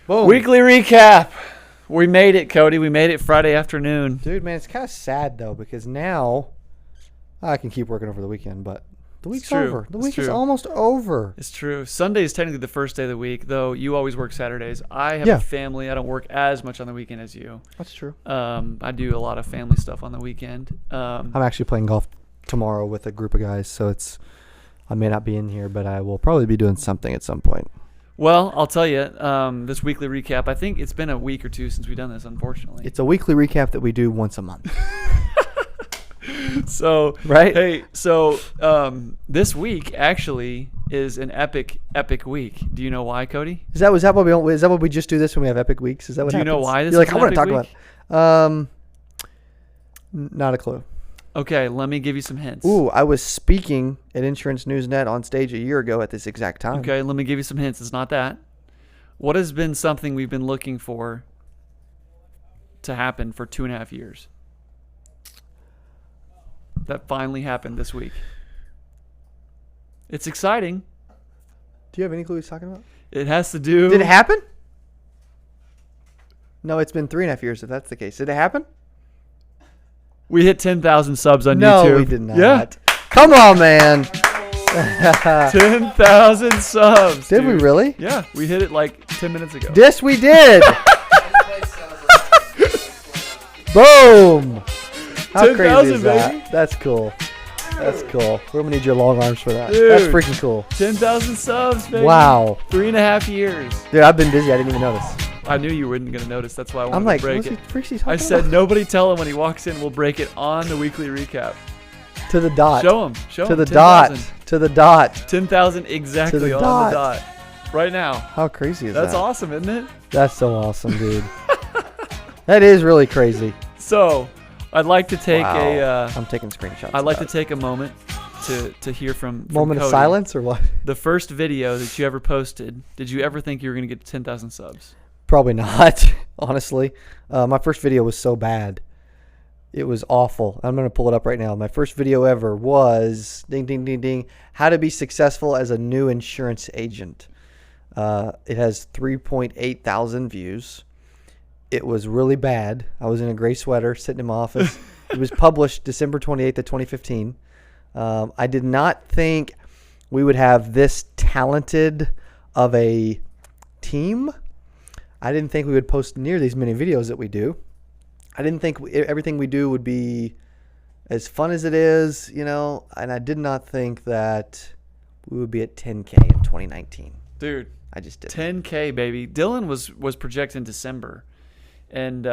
Boom. Weekly recap. We made it, Cody. We made it Friday afternoon. Dude, man, it's kind of sad, though, because now I can keep working over the weekend, but the week's over. The week is almost over. It's true. Sunday is technically the first day of the week, though you always work Saturdays. I have a family. I don't work as much on the weekend as you. That's true. I do a lot of family stuff on the weekend. I'm actually playing golf tomorrow with a group of guys, so I may not be in here, but I will probably be doing something at some point. Well, I'll tell you, this weekly recap, I think it's been a week or two since we've done this, unfortunately. It's a weekly recap that we do once a month. So, right? Hey, so this week actually is an epic week. Do you know why, Cody? Is that what we just do this when we have epic weeks? Is that what happens? Do you know why this You're is like, an I want to epic talk week? about not a clue. Okay, let me give you some hints. Ooh, I was speaking at Insurance Newsnet on stage a year ago at this exact time. Okay, let me give you some hints. It's not that. What has been something we've been looking for to happen for 2.5 years? That finally happened this week. It's exciting. Do you have any clue what he's talking about? It has to do... Did it happen? No, it's been 3.5 years if that's the case. Did it happen? We hit 10,000 subs on YouTube. No, we did not. Yeah. Come on, man. 10,000 subs. Did we really? Yeah, we hit it like 10 minutes ago. Yes, we did. Boom. How crazy is that? Baby. That's cool. That's cool. We're going to need your long arms for that. Dude, that's freaking cool. 10,000 subs, baby. Wow. 3.5 years. Dude, I've been busy. I didn't even notice. I knew you weren't going to notice. That's why I wanted I'm like, to break it. I said, nobody tell him when he walks in. We'll break it on the weekly recap. To the dot. Show him. To the dot. To the dot. 10,000 exactly on the dot. Right now. How crazy is that? That's awesome, isn't it? That's so awesome, dude. That is really crazy. So, I'd like to take I'm taking screenshots. I'd like to take a moment to hear from moment Cody. Of silence or what? The first video that you ever posted, did you ever think you were going to get to 10,000 subs? Probably not, honestly. My first video was so bad. It was awful. I'm going to pull it up right now. My first video ever was, ding, ding, ding, ding, how to be successful as a new insurance agent. It has 3.8 thousand views. It was really bad. I was in a gray sweater sitting in my office. It was published December 28th of 2015. I did not think we would have this talented of a team. I didn't think we would post near these many videos that we do. I didn't think everything we do would be as fun as it is, and I did not think that we would be at 10K in 2019. Dude, I just didn't. 10K, baby. Dylan was projecting in December, and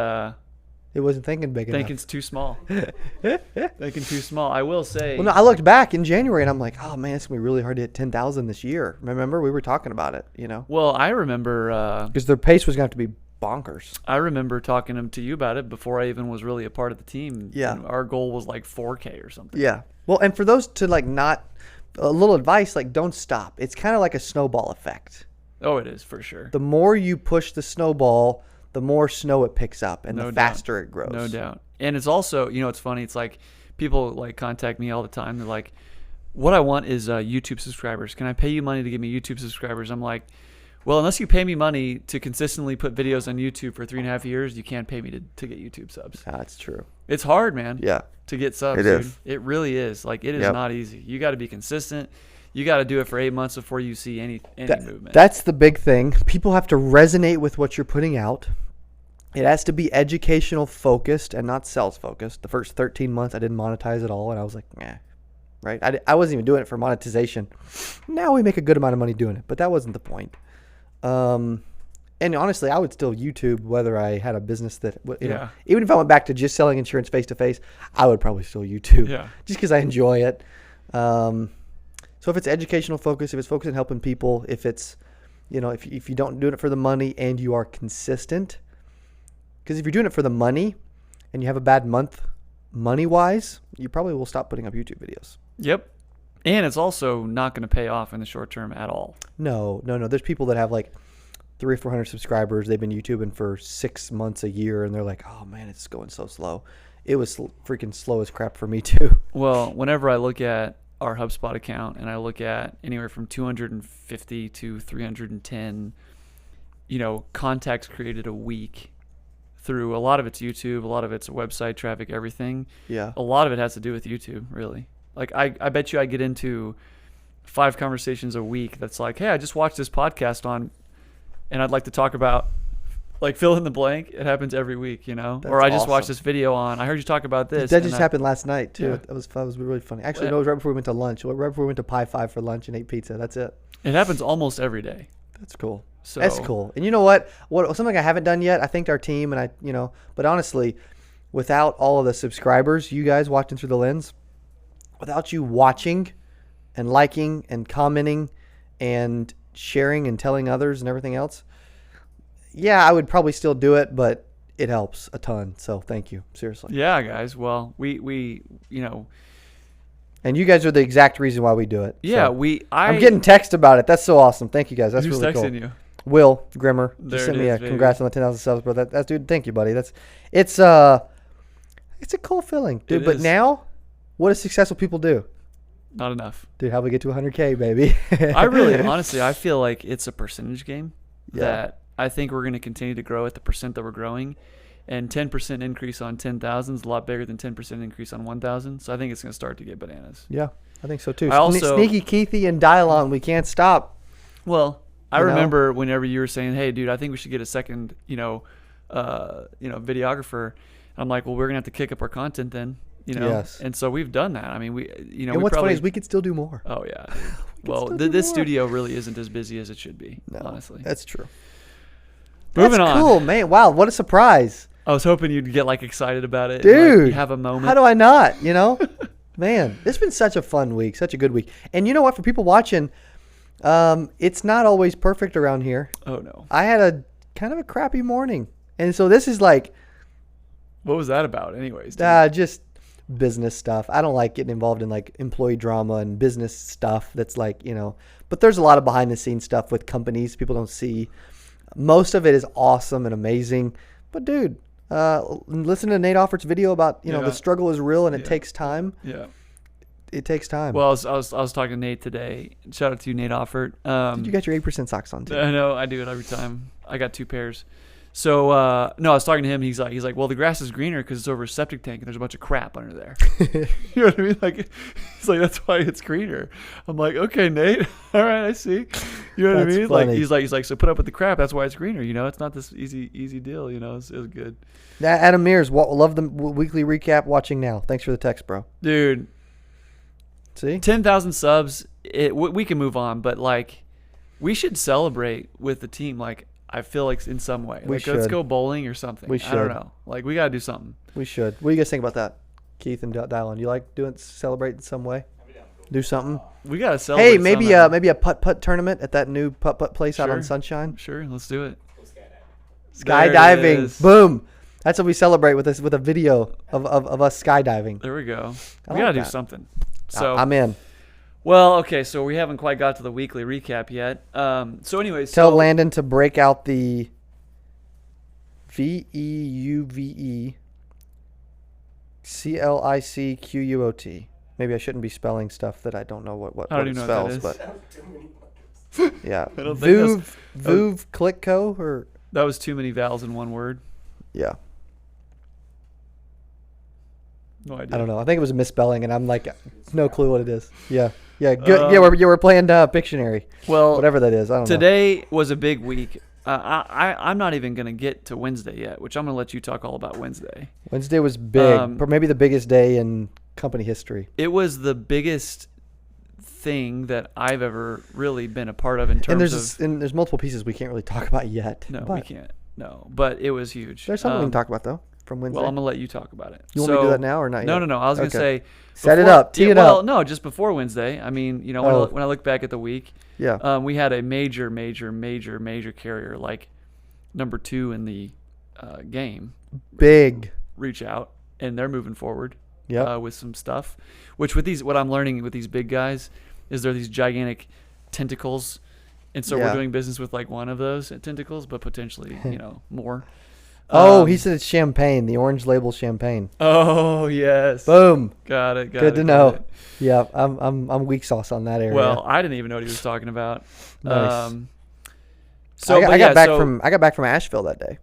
it wasn't thinking big enough. Thinking's too small. Thinking too small. I will say. Well, no, I looked back in January and I'm like, oh man, it's gonna be really hard to hit 10,000 this year. Remember, we were talking about it, Well, I remember because their pace was gonna have to be bonkers. I remember talking to you about it before I even was really a part of the team. Yeah, our goal was like 4K or something. Yeah. Well, and for those to not a little advice, don't stop. It's kind of like a snowball effect. Oh, it is for sure. The more you push the snowball, the more snow it picks up and the faster it grows. No doubt. And it's also, it's funny. It's like people contact me all the time. They're like, what I want is YouTube subscribers. Can I pay you money to give me YouTube subscribers? I'm like, well, unless you pay me money to consistently put videos on YouTube for 3.5 years, you can't pay me to get YouTube subs. That's true. It's hard, man. Yeah. To get subs, it dude. Is. It really is. It is not easy. You got to be consistent. You got to do it for 8 months before you see any movement. That's the big thing. People have to resonate with what you're putting out. It has to be educational focused and not sales focused. The first 13 months I didn't monetize at all, and I was like, right? I wasn't even doing it for monetization. Now we make a good amount of money doing it, but that wasn't the point. And honestly, I would still YouTube whether I had a business that, even if I went back to just selling insurance face to face, I would probably still YouTube, just because I enjoy it. So if it's educational focus, if it's focused on helping people, if it's, if you don't do it for the money and you are consistent, because if you're doing it for the money and you have a bad month money-wise, you probably will stop putting up YouTube videos. Yep. And it's also not going to pay off in the short term at all. No. There's people that have 300 or 400 subscribers. They've been YouTubing for 6 months, a year, and they're like, oh man, it's going so slow. It was freaking slow as crap for me too. Well, whenever I look at our HubSpot account and I look at anywhere from 250 to 310 contacts created a week through a lot of it's YouTube, a lot of it's website traffic, everything. Yeah. A lot of it has to do with YouTube, really. Like I bet you I get into 5 conversations a week that's like, hey, I just watched this podcast on, and I'd like to talk about, like, fill in the blank. It happens every week, That's or I just awesome. watched this video on, I heard you talk about this. That just happened last night too. Yeah. That was really funny. Actually, no, it was right before we went to lunch. Right before we went to Pie 5 for lunch and ate pizza. That's it. It happens almost every day. That's cool. So That's cool. And you know what? Something I haven't done yet. I thanked our team, and but honestly, without all of the subscribers, you guys watching through the lens, without you watching and liking and commenting and sharing and telling others and everything else, yeah, I would probably still do it, but it helps a ton. So thank you, seriously. Yeah, guys. Well, we And you guys are the exact reason why we do it. yeah, So, I'm I'm getting text about it. That's so awesome. Thank you guys. That's who's really texting cool. you? Will Grimmer There just sent it me is, a baby. congrats on the 10,000 subs, bro. That's dude. Thank you, buddy. It's a cool feeling, dude. It But is. now, what do successful people do, Not enough. dude? How we get to 100K, baby? I really, honestly, I feel like it's a percentage game. Yeah. That I think we're going to continue to grow at the percent that we're growing, and 10% increase on 10,000 is a lot bigger than 10% increase on 1,000. So I think it's going to start to get bananas. Yeah, I think so too. I also- Sneaky Keithy and Dylon, we can't stop. Well, I You know? remember whenever you were saying, "Hey, dude, I think we should get a second, videographer." I'm like, "Well, we're gonna have to kick up our content then." Yes. And so we've done that. I mean, And what's funny is we could still do more. Oh yeah. Well, still do this more. studio really isn't as busy as it should be. No, Honestly. that's true. Moving That's on. cool, man. Wow, what a surprise, I was hoping you'd get like excited about it. dude. And, like, you have a moment. How do I not? Man, it's been such a fun week, such a good week. And you know what? For people watching, it's not always perfect around here. Oh no. I had a kind of a crappy morning, and so this is like What was that about, anyways? Dude? just business stuff. I don't like getting involved in like employee drama and business stuff. That's like but there's a lot of behind the scenes stuff with companies people don't see. Most of it is awesome and amazing, but dude, listen to Nate Offert's video about Yeah. the struggle is real and it Yeah. takes time. Yeah. It takes time. Well, I was talking to Nate today. Shout out to you, Nate Offert. Dude, you got your 8% socks on too. I know, I do it every time. I got 2 pairs. So no, I was talking to him. He's like, well, the grass is greener because it's over a septic tank and there's a bunch of crap under there. You know what I mean? Like, he's like, that's why it's greener. I'm like, okay, Nate. All right, I see. You know what That's I mean? funny. Like, he's like, so put up with the crap. That's why it's greener. It's not this easy deal. It was good, Adam Mears, love the weekly recap. Watching now. Thanks for the text, bro. dude. See, 10,000 subs. We can move on, but like, we should celebrate with the team. Like, I feel like in some way, We like, let's should. go bowling or something. We I should. don't know. Like, we gotta do something. we should. What do you guys think about that, Keith and Dylan? You like celebrate in some way? Do something. We gotta celebrate. Hey, maybe somehow. maybe a putt tournament at that new putt place out on Sure. Sunshine. Sure, let's do it. Skydiving. There it is. Boom. That's what we celebrate with a video of us skydiving. There we go. I We gotta like do that. something. So, I'm in. well, okay. So we haven't quite got to the weekly recap yet. So, anyways, Tell so Landon to break out the VEUVE CLICQUOT. Maybe I shouldn't be spelling stuff that I don't know what I don't it even know what spells, that but yeah. I don't think Vuv Clickco or that was too many vowels in one word. yeah. No idea. I don't know. I think it was a misspelling, and I'm like, no clue what it is. Yeah, good. We're playing Pictionary, Well, whatever that is. I don't know. today was a big week. I'm not even gonna get to Wednesday yet, which I'm gonna let you talk all about Wednesday. Wednesday was big, maybe the biggest day in company history. It was the biggest thing that I've ever really been a part of in terms of. And there's multiple pieces we can't really talk about yet. No, but we can't. No, but it was huge. There's something we can talk about though from Wednesday. Well, I'm gonna let you talk about it. You want me to do that now or not No, yet? no. I was gonna say. Set it before- up. Tee it well, up. no, just before Wednesday. I mean, when I look back at the week, Yeah. we had a major carrier, like number 2 in the game, Big. reach out, and they're moving forward. Yep. With some stuff, which what I'm learning with these big guys is they're these gigantic tentacles, and so Yeah. we're doing business with like one of those tentacles, but potentially more. Oh, he said it's champagne, the orange label champagne. Oh yes. Boom. Got it. Good to know. Yeah, I'm weak sauce on that area. Well, I didn't even know what he was talking about. Nice. So I got back from Asheville that day.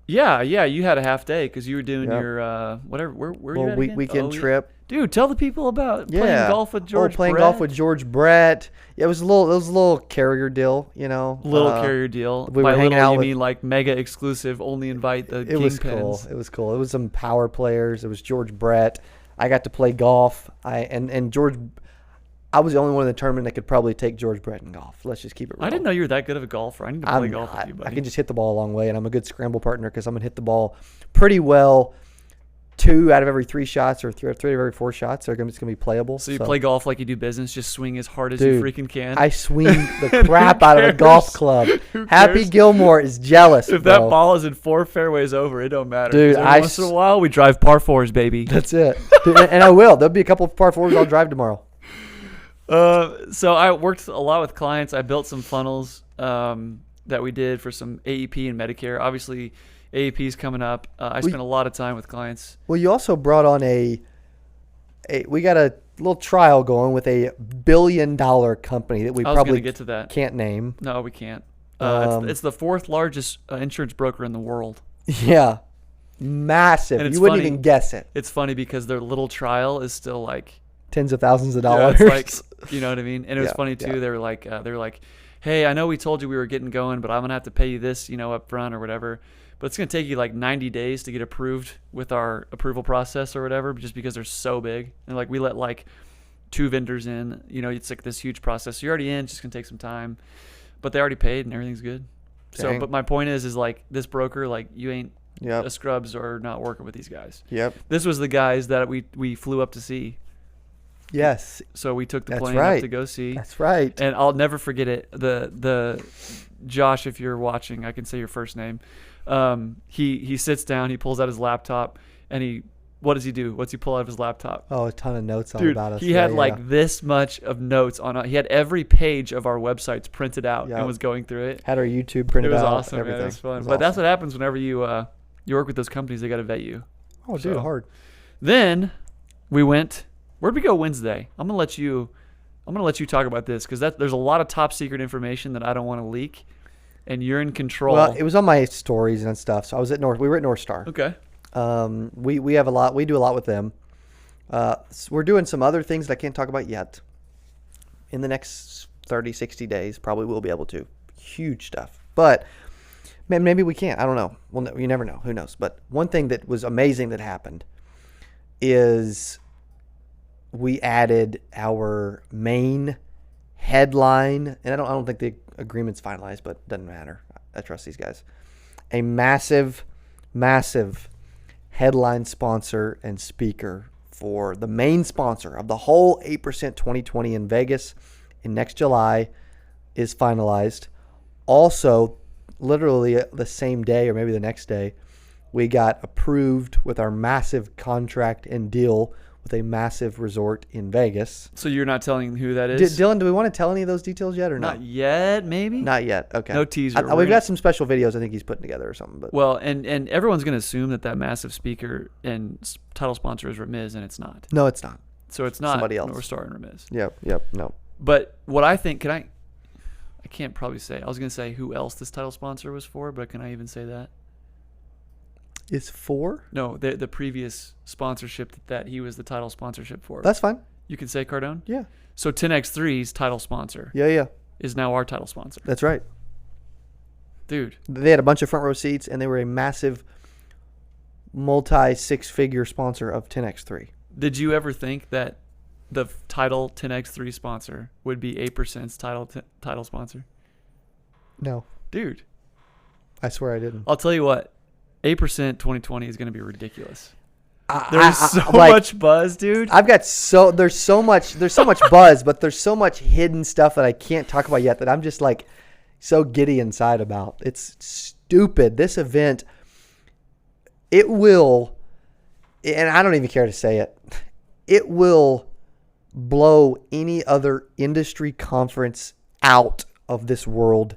Yeah, you had a half day because you were doing Yep. your whatever. Where were you at again? Weekend Oh, trip. Dude, tell the people about playing golf with George. Playing Brett. golf with George Brett. Yeah, it was a little carrier deal, you know. Little carrier deal. We By were hanging little, out you with. mean like mega exclusive, only invite the It was cool. kingpins. It was cool. It was some power players. It was George Brett. I got to play golf. And George. I was the only one in the tournament that could probably take George Brett in golf. Let's just keep it real. I didn't know you were that good of a golfer. I need to play golf with you, buddy. I can just hit the ball a long way, and I'm a good scramble partner because I'm going to hit the ball pretty well. 2 out of every 3 shots or 3 out of every 4 shots are it's going to be playable. So you play golf like you do business, just swing as hard as Dude, you freaking can. I swing the crap out of a golf club. Who Happy cares? Gilmore is jealous, If bro. that ball is in 4 fairways over, it don't matter. Dude, 'Cause every once in a while we drive par 4s, baby. That's it. Dude, and I will. There'll be a couple of par 4s I'll drive tomorrow. So I worked a lot with clients. I built some funnels that we did for some AEP and Medicare. Obviously, AEP is coming up. I spent a lot of time with clients. Well, you also brought on we got a little trial going with a $1 billion company that we I was probably going to get to that. can't name. No, we can't. It's the 4th largest insurance broker in the world. Yeah. Massive. And it's You wouldn't funny. even guess it. It's funny because their little trial is still like Tens of thousands of yeah, dollars. it's like, you know what I mean? And it was Yeah, funny too. yeah. They were like, hey, I know we told you we were getting going, but I'm gonna have to pay you this, up front or whatever. But it's gonna take you like 90 days to get approved with our approval process or whatever, just because they're so big. And like we let like 2 vendors in. It's like this huge process. So you're already in. It's just gonna take some time, but they already paid and everything's good. So, Dang. but my point is like this broker, like you ain't Yep. a scrubs or not working with these guys. Yep. This was the guys that we flew up to see. Yes. So we took the That's plane right. up to go see. That's right. And I'll never forget it. The Josh, if you're watching, I can say your first name. He sits down, he pulls out his laptop, and what does he do? What's he pull out of his laptop? Oh, a ton of notes all Dude, about us. he Yeah, had yeah. like this much of notes on. He had every page of our websites printed out Yep. and was going through it. Had our YouTube printed It was out. awesome. Everything. Man. It was fun. It was But that's awesome. what happens whenever you work with those companies. They got to vet you. Oh, dude, So- hard. Then we went. Where'd we go Wednesday? I'm gonna let you talk about this because there's a lot of top secret information that I don't want to leak, and you're in control. Well, it was on my stories and stuff. So I was at We were at North Star. Okay. We have a lot. We do a lot with them. So we're doing some other things that I can't talk about yet. In the next 30, 60 days, probably we'll be able to. Huge stuff. But maybe we can't. I don't know. Well, you never know. Who knows? But one thing that was amazing that happened is we added our main headline, and I don't think the agreement's finalized, but it doesn't matter. I trust these guys. A massive headline sponsor and speaker for the main sponsor of the whole 8% 2020 in Vegas in next July is finalized. Also, literally the same day or maybe the next day, we got approved with our massive contract and deal with a massive resort in Vegas. So you're not telling who that is? Dylan, do we want to tell any of those details yet or Not not? Yet, maybe. Not yet. Okay. No teaser. We've got some special videos I think he's putting together or something. But Well, and everyone's gonna assume that massive speaker and title sponsor is Remiz, and it's not. no, it's not. So it's not Somebody else. North Star and Remiz. Yep. No. But what I think, I can't probably say. I was gonna say who else this title sponsor was for, but can I even say that? Is 4? No, the previous sponsorship that he was the title sponsorship for. That's fine. You can say Cardone? Yeah. So 10x3's title sponsor Yeah. is now our title sponsor. That's right. Dude, They had a bunch of front row seats, and they were a massive multi-6-figure sponsor of 10x3. did you ever think that the title 10x3 sponsor would be 8%'s title sponsor? No, Dude, I swear I didn't. I'll tell you what. 8% 2020 is going to be ridiculous. I- There's I- so like, much buzz, dude. I've got there's so much buzz, but there's so much hidden stuff that I can't talk about yet that I'm just like so giddy inside about. It's stupid. This event, it will, and I don't even care to say it, it will blow any other industry conference out of this world,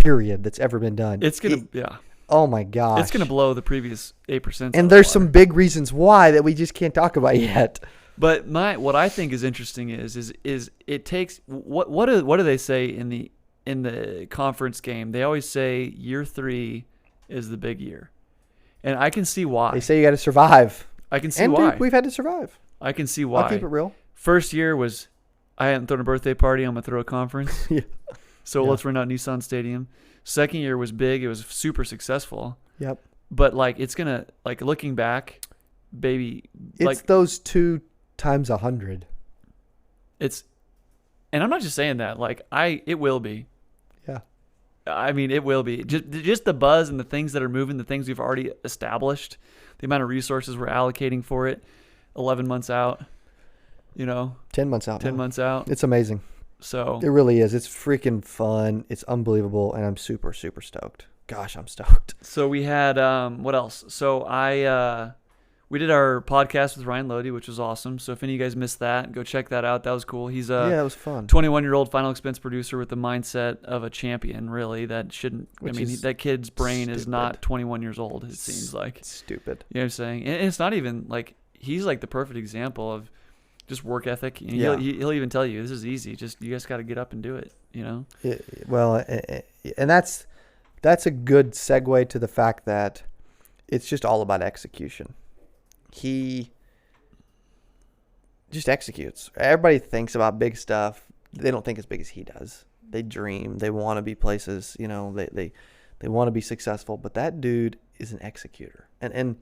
period, that's ever been done. It's going to, yeah. Oh my gosh. It's going to blow the previous 8%. And there's some big reasons why that we just can't talk about yet. But what I think is interesting is it takes what do they say in the in the conference game, they always say year 3 is the big year. And I can see why. They say you got to survive. I can see And why. dude, we've had to survive. I can see why. I'll keep it real. First year was, I hadn't thrown a birthday party. I'm going to throw a conference. Yeah. So Yeah. let's rent out Nissan Stadium. Second year was big. It was super successful. Yep. But, like, it's going to, like, looking back, baby. It's like, those 2 times 100. it's, and I'm not just saying that. Like, it will be. Yeah. I mean, it will be. Just the buzz and the things that are moving, the things we've already established, the amount of resources we're allocating for it, 11 months out, 10 months out. 10 now. months out. It's amazing. So It really is. It's freaking fun. It's unbelievable. And I'm super, super stoked. Gosh, I'm stoked. So we had what else? So we did our podcast with Ryan Lodi, which was awesome. So if any of you guys missed that, go check that out. That was cool. He's Yeah, it was fun. 21-year-old final expense producer with the mindset of a champion. Really, that shouldn't. Which I mean, is that kid's brain is stupid. not 21 years old. It seems like. Stupid. You know what I'm saying? And it's not even like he's like the perfect example of just work ethic. And Yeah. he'll even tell you this is easy. Just you guys got to get up and do it. Well, and that's a good segue to the fact that it's just all about execution. He just executes. Everybody thinks about big stuff. They don't think as big as he does. They dream. They want to be places. They want to be successful. But that dude is an executor. And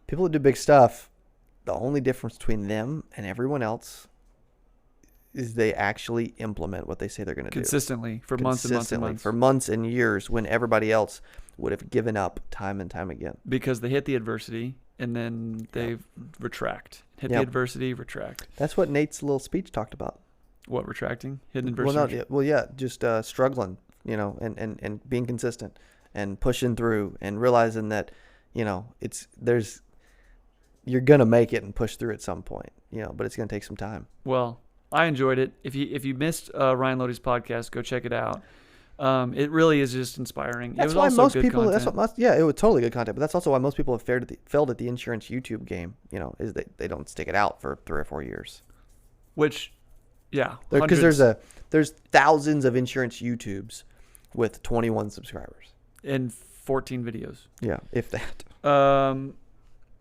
people that do big stuff, the only difference between them and everyone else is they actually implement what they say they're going to do. Consistently for months and months and months. For months and years when everybody else would have given up time and time again. Because they hit the adversity and then they retract. Hit the Yep. adversity, retract. That's what Nate's little speech talked about. What, retracting? Hitting adversity? Just struggling, and being consistent and pushing through and realizing that, you're going to make it and push through at some point, but it's going to take some time. Well, I enjoyed it. If you missed Ryan Lodi's podcast, go check it out. It really is just inspiring. That's it was why also most good people. content. It was totally good content. But that's also why most people have failed at the insurance YouTube game. Is they don't stick it out for 3 or 4 years. Which, yeah, Because hundreds there's thousands of insurance YouTubes with 21 subscribers. in 14 videos. Yeah, if that.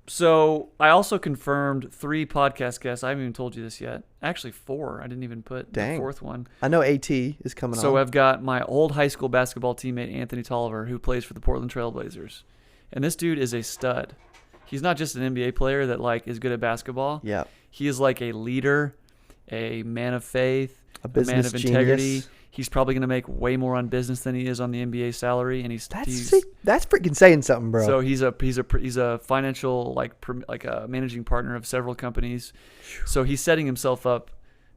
So I also confirmed 3 podcast guests. I haven't even told you this yet. Actually, 4. I didn't even put Dang. the 4th one. I know AT is coming on. So I've got my old high school basketball teammate, Anthony Tolliver, who plays for the Portland Trailblazers. And this dude is a stud. He's not just an NBA player that is good at basketball. Yeah. He is like a leader, a man of faith, A business man of integrity. genius. He's probably going to make way more on business than he is on the NBA salary, and he's That's freaking saying something, bro. so he's a financial a managing partner of several companies. So he's setting himself up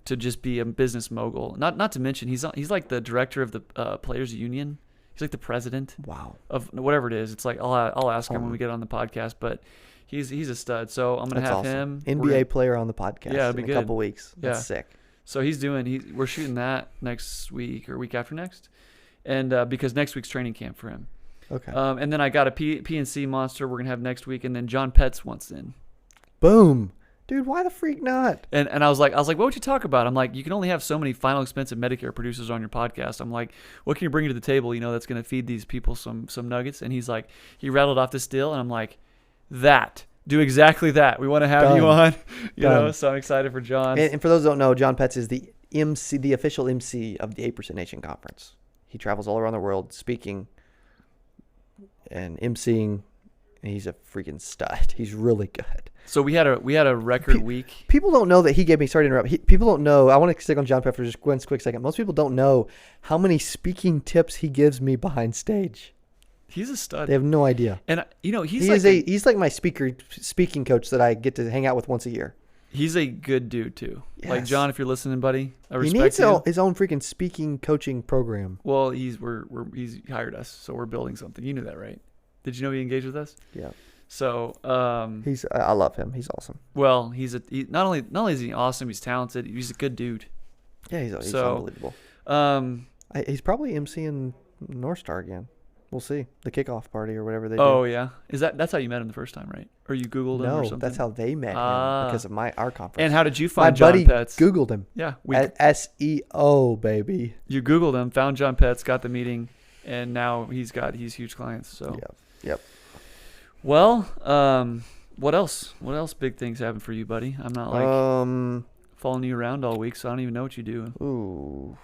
to just be a business mogul. Not to mention he's like the director of the players union. He's like the president. Wow. Of whatever it is. It's like I'll ask him when we get on the podcast, but he's a stud. So I'm gonna That's have awesome. him NBA player on the podcast. Yeah, it'd be in good. a couple weeks. That's Yeah. sick. So we're shooting that next week or week after next, and because next week's training camp for him. Okay. And then I got a PNC monster we're gonna have next week, and then John Petz wants in. Boom. Dude, why the freak not? And I was like, what would you talk about? I'm like, you can only have so many final expensive Medicare producers on your podcast. I'm like, what can you bring to the table? That's going to feed these people some nuggets. And he's like, he rattled off this deal, and I'm like, do exactly that. We want to have you on, So I'm excited for John. And for those who don't know, John Petz is the MC, the official MC of the 8% Nation Conference. He travels all around the world speaking and MCing. And he's a freaking stud. He's really good. So we had a record week. People don't know that he gave me. Sorry to interrupt. People don't know. I want to stick on John Petz for just one quick second. Most people don't know how many speaking tips he gives me behind stage. He's a stud. They have no idea. And He's like my speaking coach that I get to hang out with once a year. He's a good dude too. Yes. Like John, if you're listening, buddy, I He respect needs you. his own freaking speaking coaching program. Well, he's hired us, so we're building something. You knew that, right? Did you know he engaged with us? Yeah. So I love him. He's awesome. well, not only is he awesome, he's talented. He's a good dude. Yeah, he's So, unbelievable. Um, He's probably MCing North Star again. We'll see. The kickoff party or whatever they Oh do. yeah, that's how you met him the first time, right? Or you Googled him or No, something? that's how they met him because of our conference. And how did you My find John buddy Petz? Googled him. Yeah, At SEO, baby. you Googled him, found John Petz, got the meeting, and now he's huge clients. So Yep. well, what else? What else big things happen for you, buddy? I'm not like following you around all week, so I don't even know what you do. Ooh.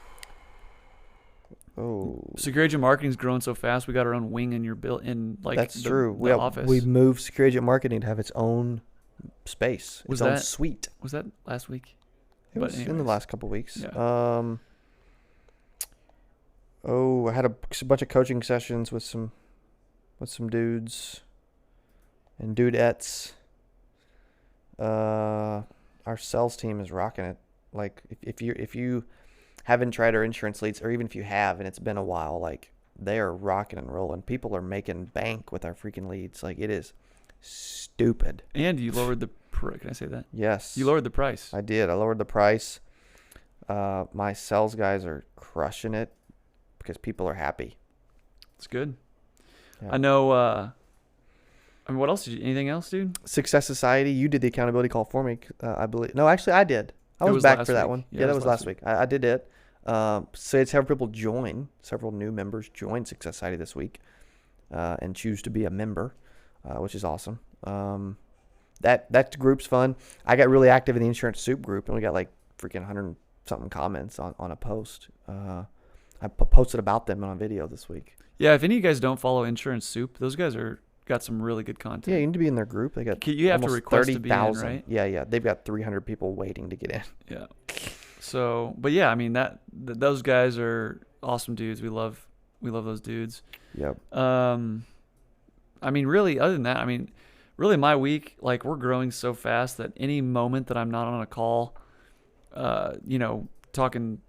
Oh. Secure Agent Marketing's growing so fast. We got our own wing in your That's true. The office. We moved Secure Agent Marketing to have its own space, its own suite. Was that last week? It was in the last couple of weeks. Yeah. I had a bunch of coaching sessions with some dudes and dudettes. Our sales team is rocking it. Like if you haven't tried our insurance leads, or even if you have and it's been a while, like they are rocking and rolling. People are making bank with our freaking leads. Like it is stupid. And you lowered the can I say that? Yes. You lowered the price. I did. I lowered the price. My sales guys are crushing it because people are happy. It's good. Yeah. I know. I mean, what else? Anything else, dude? Success Society. You did the accountability call for me, I believe. No, actually, I did. I was back for that one. Yeah, that was last week. I did it. So it's several people join. Several new members join Success Society this week and choose to be a member, which is awesome. That group's fun. I got really active in the Insurance Soup group, and we got like freaking 100-something comments on a post. I posted about them on a video this week. Yeah, if any of you guys don't follow Insurance Soup, those guys got some really good content. Yeah, you need to be in their group. They got you have to request 30, to be in, right? Yeah. They've got 300 people waiting to get in. Yeah. So, but yeah, I mean those guys are awesome dudes. We love those dudes. Yep. I mean, really, other than that, I mean, really my week, like we're growing so fast that any moment that I'm not on a call, talking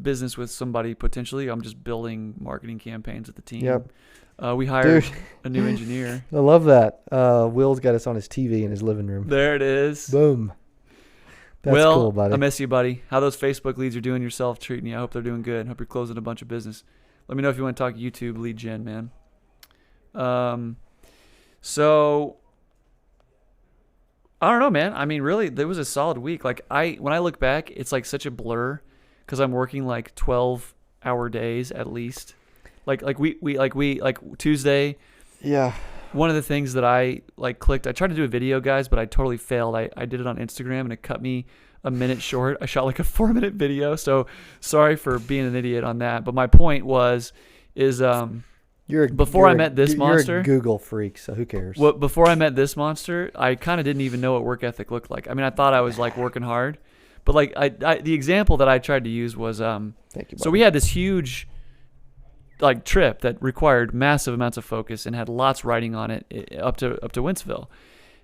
business with somebody potentially, I'm just building marketing campaigns with the team. Yep. We hired a new engineer. I love that. Will's got us on his TV in his living room. There it is. Boom. That's Will, cool, buddy. I miss you, buddy. How those Facebook leads are doing yourself, treating you. I hope they're doing good. Hope you're closing a bunch of business. Let me know if you want to talk YouTube lead gen, man. So I don't know, man. I mean, really, there was a solid week. Like when I look back, it's like such a blur because I'm working like 12-hour days at least. Like Tuesday. Yeah. One of the things that I clicked, I tried to do a video, guys, but I totally failed. I did it on Instagram and it cut me a minute short. I shot like a 4-minute video. So sorry for being an idiot on that. But my point is before I met this monster, you're a Google freak, so who cares? Well, before I met this monster, I kind of didn't even know what work ethic looked like. I mean, I thought I was like working hard, but like the example that I tried to use was Thank you, so we had this huge like trip that required massive amounts of focus and had lots riding on it up to Wentzville.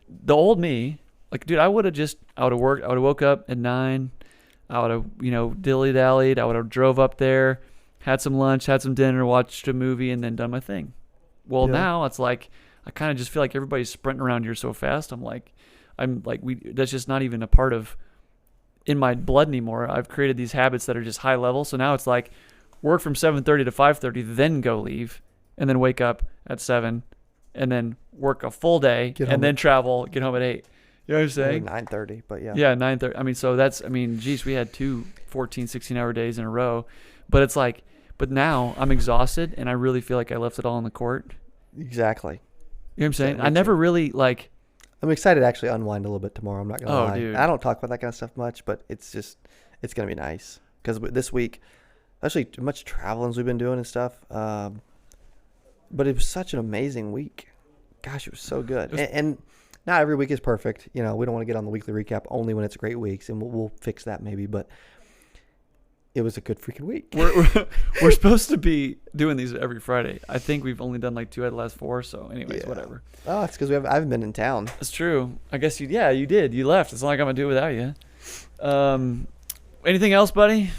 The old me, like, dude, I would have woke up at 9. I would have, dilly-dallied. I would have drove up there, had some lunch, had some dinner, watched a movie, and then done my thing. Well, now it's like, I kind of just feel like everybody's sprinting around here so fast. That's just not even a part of in my blood anymore. I've created these habits that are just high level. So now it's like, work from 7:30 to 5:30, then go leave, and then wake up at 7, and then work a full day, and then travel, get home at 8. You know what I'm saying? 9:30, but yeah. Yeah, 9:30. I mean, geez, we had 2 14, 16-hour days in a row. But it's like, but now I'm exhausted, and I really feel like I left it all on the court. Exactly. You know what I'm saying? I never really, like... I'm excited to actually unwind a little bit tomorrow. I'm not going to lie. Dude. I don't talk about that kind of stuff much, but it's going to be nice. Because this week... Actually, much traveling as we've been doing and stuff. But it was such an amazing week. Gosh, it was so good. And not every week is perfect. We don't want to get on the weekly recap only when it's great weeks, and we'll fix that maybe. But it was a good freaking week. We're supposed to be doing these every Friday. I think we've only done like 2 out of the last 4. So anyways, whatever. Oh, it's because I haven't been in town. That's true. I guess you did. You left. It's not like I'm going to do it without you. Anything else, buddy?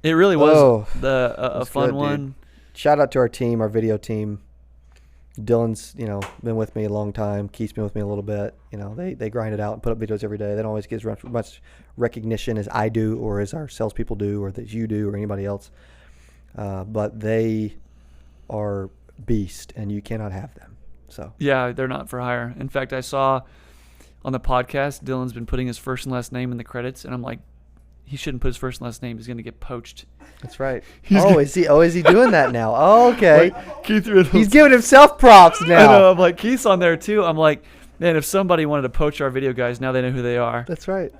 It really was a fun one. Dude. Shout out to our team, our video team. Dylan's, been with me a long time. Keith's been with me a little bit. They grind it out and put up videos every day. They don't always get as much recognition as I do, or as our salespeople do, or that you do, or anybody else. But they are beast, and you cannot have them. So Yeah, they're not for hire. In fact, I saw on the podcast, Dylan's been putting his first and last name in the credits, and I'm like, he shouldn't put his first and last name. He's going to get poached. that's right. Is he doing that now? Oh, okay. Like, Keith Riddle. He's giving himself props now. I know. I'm like, Keith's on there too. I'm like, man, if somebody wanted to poach our video guys, now they know who they are. That's right.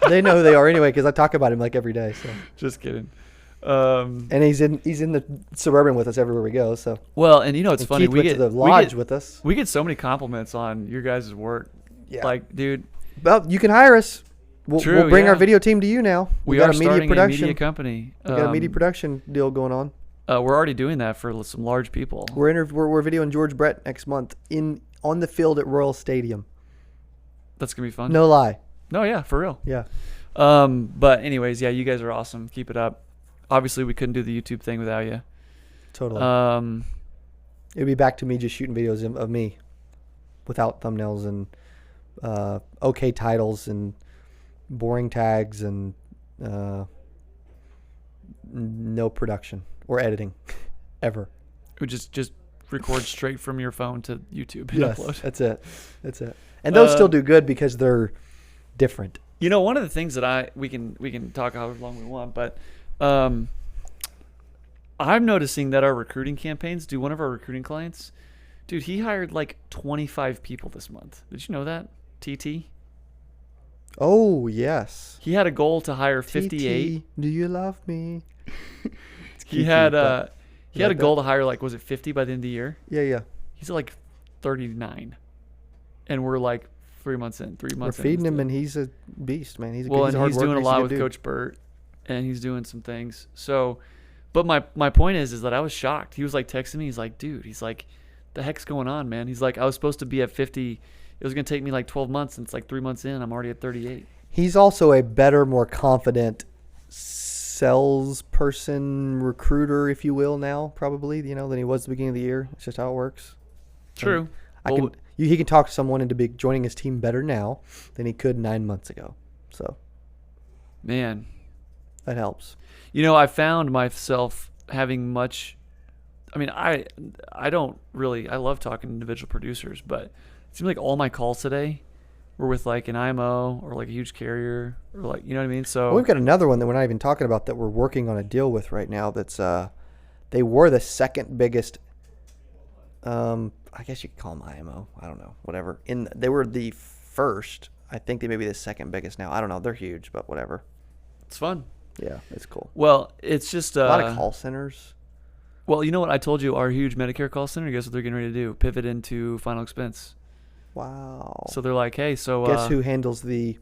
They know who they are anyway because I talk about him like every day. So Just kidding. and he's in the Suburban with us everywhere we go. So Well, and it's and funny. Keith went to the lodge with us. We get so many compliments on your guys' work. Yeah. Like, dude, Well, you can hire us. We'll bring our video team to you now. we got are a media starting production. a media company. We got a media production deal going on. We're already doing that for some large people. We're videoing George Brett next month on the field at Royal Stadium. That's gonna be fun. No lie. No, yeah, for real. Yeah. But anyways, yeah, you guys are awesome. Keep it up. Obviously, we couldn't do the YouTube thing without you. Totally. It'd be back to me just shooting videos of me without thumbnails and okay titles and boring tags and no production or editing ever. We just record straight from your phone to YouTube and Yes, upload. that's it. And those still do good because they're different. One of the things that we can talk however long we want, but I'm noticing that our recruiting campaigns, one of our recruiting clients, dude, he hired like 25 people this month. Did you know that? TT? Oh, yes. He had a goal to hire 58. TT, do you love me? He had a goal to hire, like, was it 50 by the end of the year? Yeah. He's at like 39. And we're like 3 months in. We're feeding him, and he's a beast, man. He's a well, good, and he's doing a lot with Coach Burt, and he's doing some things. So, but my point is that I was shocked. He was like texting me. He's like, dude, the heck's going on, man? He's like, I was supposed to be at 50. It was going to take me like 12 months, and it's like 3 months in. I'm already at 38. He's also a better, more confident salesperson, recruiter, if you will, now, probably, than he was at the beginning of the year. It's just how it works. True. He can talk someone into joining his team better now than he could 9 months ago. So, man, that helps. I found myself having much. I mean, I don't really. I love talking to individual producers, but it seems like all my calls today were with like an IMO or like a huge carrier or like, you know what I mean? So we've got another one that we're not even talking about that we're working on a deal with right now. That's they were the second biggest. I guess you could call them IMO. I don't know. Whatever. They were the first. I think they may be the second biggest now. I don't know. They're huge, but whatever. It's fun. Yeah, it's cool. Well, it's just a lot of call centers. Well, you know what I told you? Our huge Medicare call center. Guess what they're getting ready to do? Pivot into final expense. Wow. So they're like, hey, so guess who handles the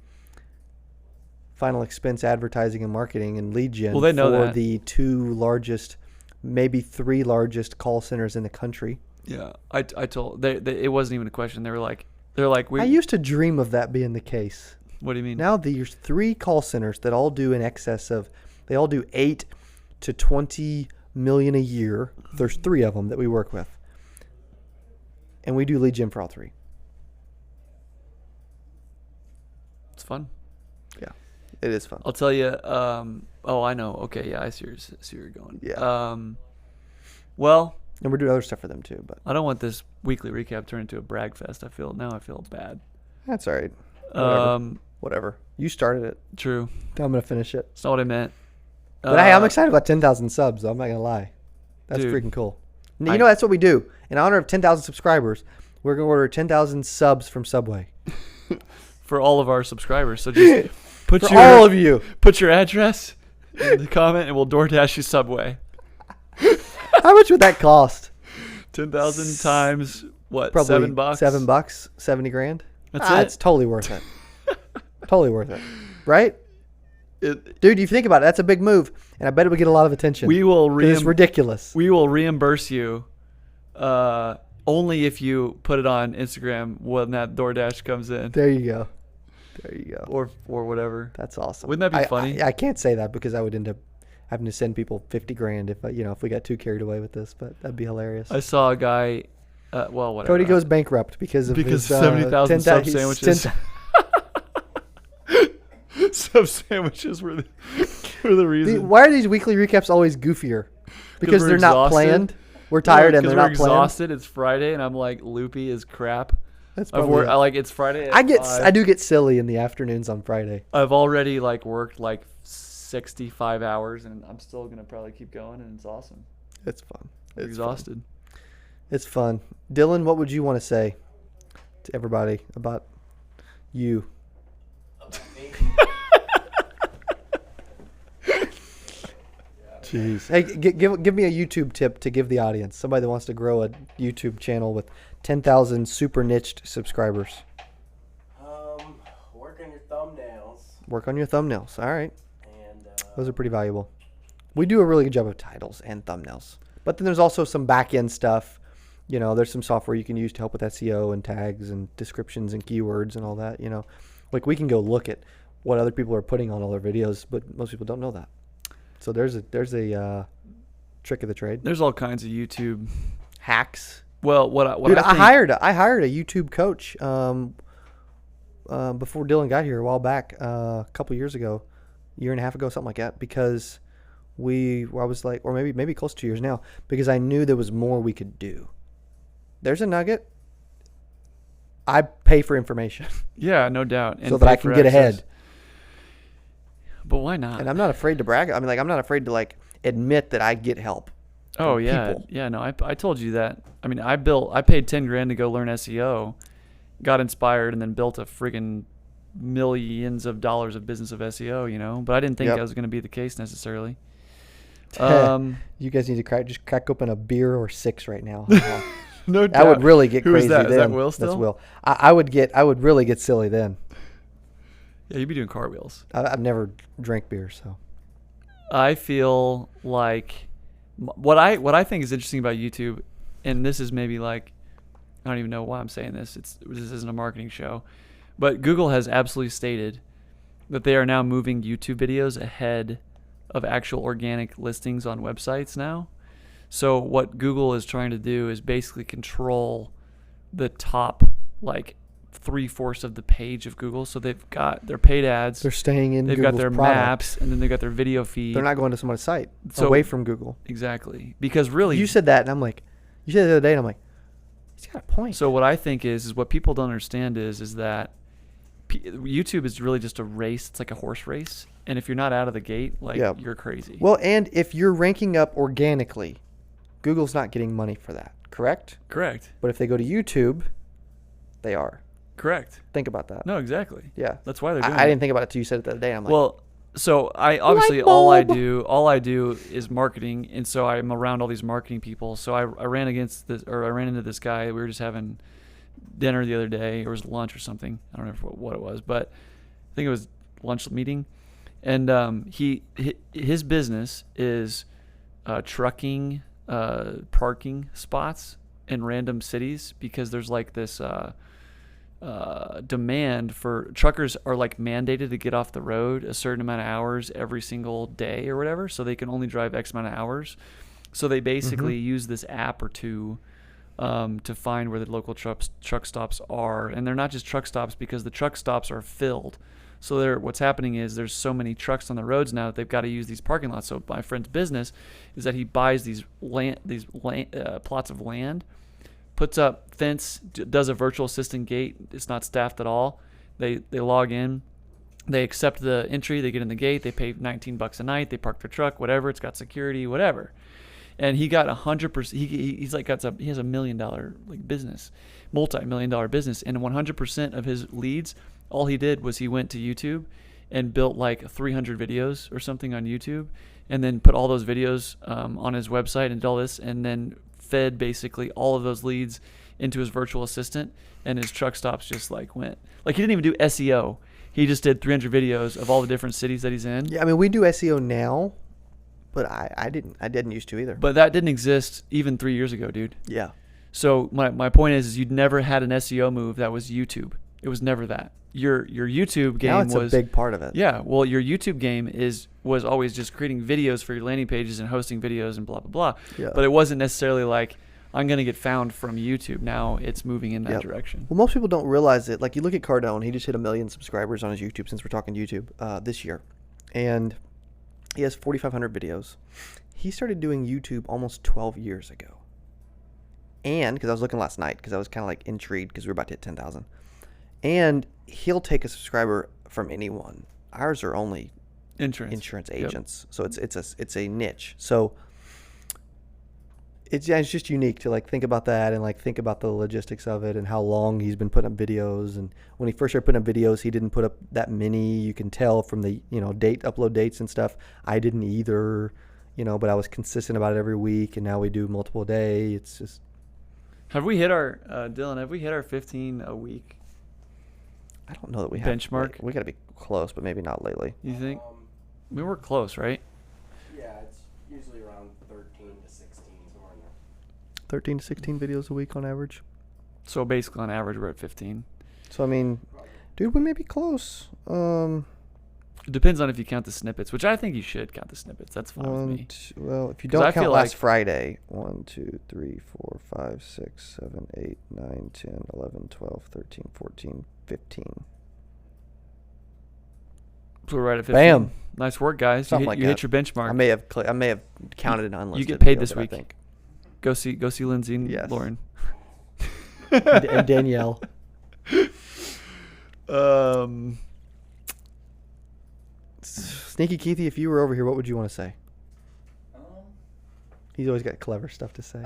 final expense advertising and marketing and lead gen they know for that. the two largest, maybe three largest call centers in the country? Yeah, I told they it wasn't even a question. They're like I used to dream of that being the case. What do you mean? Now there's three call centers that all do in excess of, they all do 8 to 20 million a year. There's three of them that we work with, and we do lead gen for all three. It's fun. Yeah, it is fun. I'll tell you. Oh, I know. Okay, yeah, I see where you're going. Yeah. Well, and we're doing other stuff for them too, but I don't want this weekly recap turned into a brag fest. I feel bad. That's all right. Whatever. You started it. True. I'm gonna finish it. That's not what I meant. But hey, I'm excited about 10,000 subs. Though. I'm not gonna lie. That's freaking cool. That's what we do. In honor of 10,000 subscribers, we're gonna order 10,000 subs from Subway for all of our subscribers. So just put all of you. Put your address in the comment, and we'll DoorDash you Subway. How much would that cost? 10,000 times what? Probably $7. $7, 70 grand. That's it. It's totally worth it. Totally worth it, right? Dude, you think about it, that's a big move, and I bet it would get a lot of attention. It's ridiculous. We will reimburse you only if you put it on Instagram when that DoorDash comes in. There you go. Or whatever. That's awesome. Wouldn't that be funny? I can't say that because I would end up having to send people 50 grand if we got too carried away with this, but that'd be hilarious. I saw a guy. Whatever. Cody goes bankrupt because of 70,000 sub sandwiches. Sub sandwiches were the reason. Why are these weekly recaps always goofier? Because they're not planned. we're tired and because they're we're not planned. exhausted. It's Friday, and I'm like loopy as crap. That's I've probably worked. it. I like it's Friday. At I 5. do get silly in the afternoons on Friday. I've already like worked like 65 hours, and I'm still gonna probably keep going, and it's awesome. It's fun. I'm It's exhausted. Fun. It's fun. Dylan, what would you want to say to everybody about you? Jeez. Hey, give me a YouTube tip to give the audience. Somebody that wants to grow a YouTube channel with 10,000 super niched subscribers. Work on your thumbnails. Work on your thumbnails. All right. And Those are pretty valuable. We do a really good job of titles and thumbnails. But then there's also some back-end stuff. You know, there's some software you can use to help with SEO and tags and descriptions and keywords and all that, you know. Like we can go look at what other people are putting on all their videos, but most people don't know that. So there's a trick of the trade. There's all kinds of YouTube Hacks. Well, what Dude, I think, I hired a YouTube coach before Dylan got here a while back, a couple years ago, year and a half ago, something like that, because I was like, or maybe close to 2 years now, because I knew there was more we could do. There's a nugget. I pay for information Yeah, no doubt. And so that pay I can for get access. ahead. But why not? And I'm not afraid to brag. I mean, like, I'm not afraid to like admit that I get help. Oh from yeah, people. yeah. No, I told you that. I mean, I paid $10,000 to go learn SEO, got inspired, and then built a friggin' millions of dollars of business of SEO. You know, but I didn't think Yep. that was going to be the case necessarily. You guys need to crack open a beer or 6 right now. No doubt. That would really get Who is crazy. that? Then. Is that Will still? That's Will. I would really get silly then. Yeah, you'd be doing cartwheels. I've never drank beer, so. I feel like what I think is interesting about YouTube, and this is maybe like, I don't even know why I'm saying this. This isn't a marketing show, but Google has absolutely stated that they are now moving YouTube videos ahead of actual organic listings on websites now. So what Google is trying to do is basically control the top like 3/4 of the page of Google. So they've got their paid ads, They're staying in they've Google's got their product. maps, and then they've got their video feed. They're not going to someone's site So- away from Google. Exactly. Because really, You said that, and I'm like, you said it the other day, and I'm like, he's got a point. so what I think is what people don't understand is that YouTube is really just a race. It's like a horse race. And if you're not out of the gate, like Yeah. you're crazy. Well, and if you're ranking up organically, Google's not getting money for that, correct? Correct. But if they go to YouTube, they are. Correct. Think about that. No, exactly. Yeah. That's why they're doing I it. didn't think about it till you said it the other day. And I'm like, Well, so I obviously Light all I bulb. do is marketing, and so I'm around all these marketing people. So I ran into this guy. We were just having dinner the other day, or it was lunch or something. I don't know what it was, but I think it was lunch meeting. And his business is trucking parking spots in random cities, because there's like this demand for truckers are like mandated to get off the road a certain amount of hours every single day or whatever, so they can only drive X amount of hours. So they basically use this app or two to find where the local truck stops are, and they're not just truck stops because the truck stops are filled. So what's happening is there's so many trucks on the roads now that they've got to use these parking lots. So my friend's business is that he buys these plots of land, puts up fence, does a virtual assistant gate. It's not staffed at all. They log in, they accept the entry, they get in the gate, they pay $19 a night, they park their truck, whatever. It's got security, whatever. And he got 100%. He has $1 million like business, multi-million-dollar business, and 100% of his leads. All he did was he went to YouTube and built like 300 videos or something on YouTube, and then put all those videos on his website and did all this, and then fed basically all of those leads into his virtual assistant, and his truck stops just like went. Like, he didn't even do SEO. He just did 300 videos of all the different cities that he's in. yeah, I mean, we do SEO now, but I didn't used to either. But that didn't exist even 3 years ago, dude. Yeah. So my point is you'd never had an SEO move that was YouTube. It was never that. Your YouTube game Now it's was a big part of it. Yeah, well, your YouTube game was always just creating videos for your landing pages and hosting videos and blah blah blah. Yeah. But it wasn't necessarily like I'm gonna get found from YouTube. Now it's moving in that Yep. direction. Well, most people don't realize it. Like, you look at Cardone, he just hit 1 million subscribers on his YouTube, since we're talking YouTube, this year. And he has 4,500 videos. He started doing YouTube almost 12 years ago. And because I was looking last night, because I was kind of like intrigued because we were about to hit 10,000. And he'll take a subscriber from anyone. Ours are only insurance agents, so it's a niche. So it's just unique to like think about that and like think about the logistics of it and how long he's been putting up videos. And when he first started putting up videos, he didn't put up that many. You can tell from the upload dates and stuff. I didn't either, but I was consistent about it every week, and now we do multiple a day. It's just. Have we hit our Dylan? Have we hit our 15 a week? I don't know that we have benchmark. We got to be close, but maybe not lately. You think? We were close, right? Yeah, it's usually around 13 to 16, somewhere in there. 13 to 16 videos a week on average. So basically, on average, we're at 15. So I mean, dude, we may be close. It depends on if you count the snippets, which I think you should count the snippets. That's fine with me. Well, if you don't I count feel last like- Friday, 1, 2, 3, 4, 5, 6, 7, 8, 9, 10, 11, 12, 13, 14, 15. So we're right at 15. Bam. Nice work, guys. Something You like hit that. your benchmark. I may have counted an unlisted. You get paid videos, this but I week. think. Go see Lindsay and Yes. Lauren. And Danielle. Sneaky Keithy, if you were over here, what would you want to say? He's always got clever stuff to say. I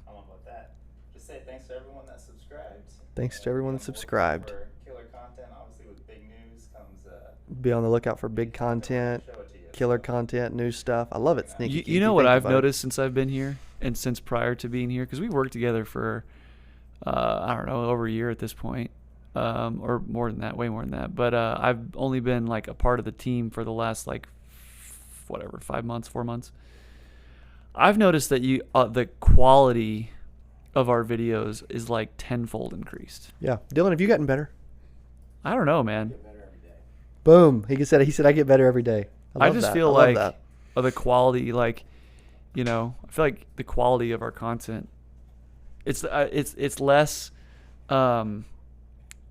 don't know about that. Just say thanks to everyone that subscribed. Thanks to everyone that subscribed. For killer content, obviously with big news comes. Be on the lookout for big content, Show it to you. killer content, new stuff. I love it, Sneaky Keithy. You know what Thank you, I've buddy. noticed since I've been here and since prior to being here, because we worked together for, I don't know, over a year at this point, or more than that, way more than that. But I've only been like a part of the team for the last 5 months, 4 months. I've noticed that the quality of our videos is like tenfold increased. Yeah. Dylan, have you gotten better? I don't know, man. Get better every day. Boom. He said I get better every day. I I love just that. feel I love like that. of the quality, I feel like the quality of our content, it's less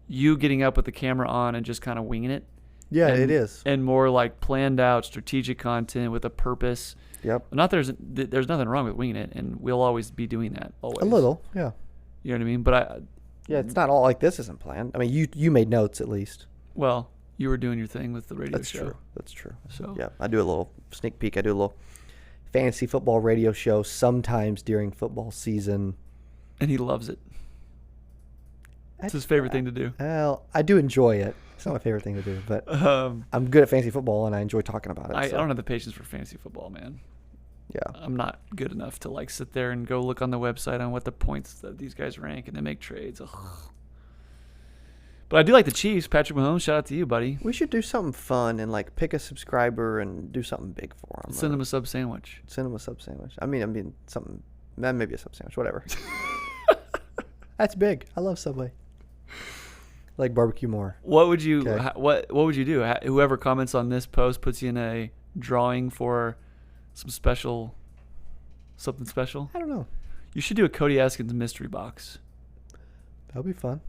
you getting up with the camera on and just kind of winging it. Yeah, and, it is. and more like planned out strategic content with a purpose. Yep. Not there's nothing wrong with winging it, and we'll always be doing that. Always. A little, yeah. You know what I mean? But Yeah, it's not all like this isn't planned. I mean, you made notes at least. well, you were doing your thing with the radio That's show. true. That's true. So Yeah, I do a little sneak peek. I do a little fantasy football radio show sometimes during football season. and he loves it. It's his favorite thing to do. Well, I do enjoy it. It's not my favorite thing to do, but Um, I'm good at fantasy football and I enjoy talking about it. I so, don't have the patience for fantasy football, man. Yeah. I'm not good enough to sit there and go look on the website on what the points that these guys rank and then make trades. Ugh. But I do like the Chiefs. Patrick Mahomes, shout out to you, buddy. We should do something fun and pick a subscriber and do something big for them. Send them a sub sandwich. Send them a sub sandwich. I mean something, maybe a sub sandwich, whatever. That's big. I love Subway. I like barbecue more. What would you Okay. what would you do? Whoever comments on this post puts you in a drawing for something special. I don't know. You should do a Cody Askins mystery box. That'll be fun.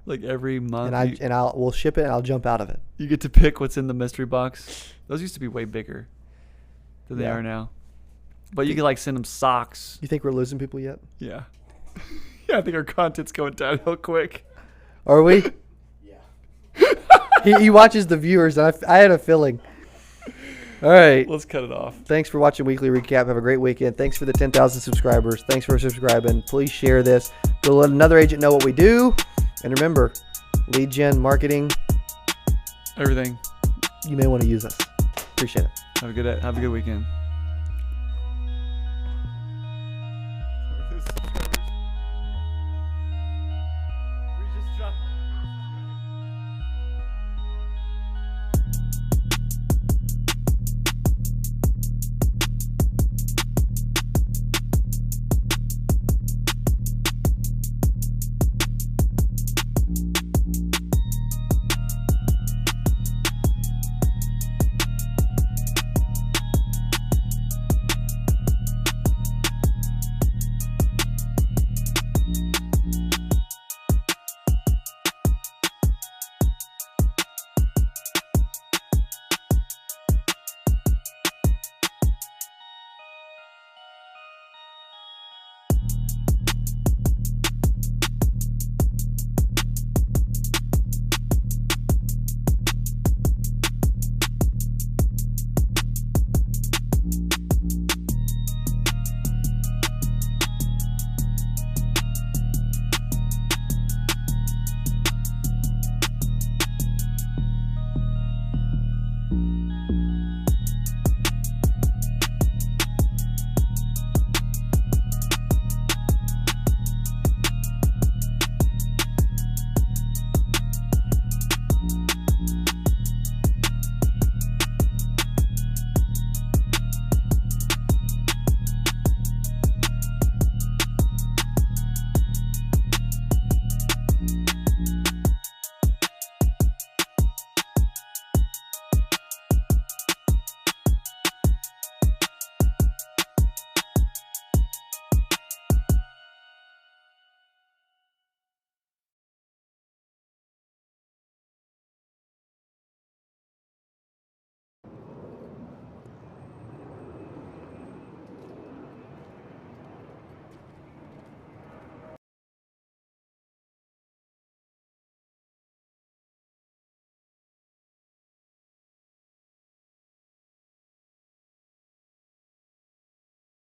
Every month, And we'll ship it and I'll jump out of it. you get to pick what's in the mystery box. Those used to be way bigger than they Yeah. are now. But you could send them socks. You think we're losing people yet? Yeah. Yeah, I think our content's going downhill quick. Are we? Yeah. he watches the viewers. And I had a feeling. All right. Let's cut it off. Thanks for watching Weekly Recap. Have a great weekend. Thanks for the 10,000 subscribers. Thanks for subscribing. Please share this. Go let another agent know what we do. And remember, lead gen marketing, Everything. you may want to use us. Appreciate it. Have a good weekend.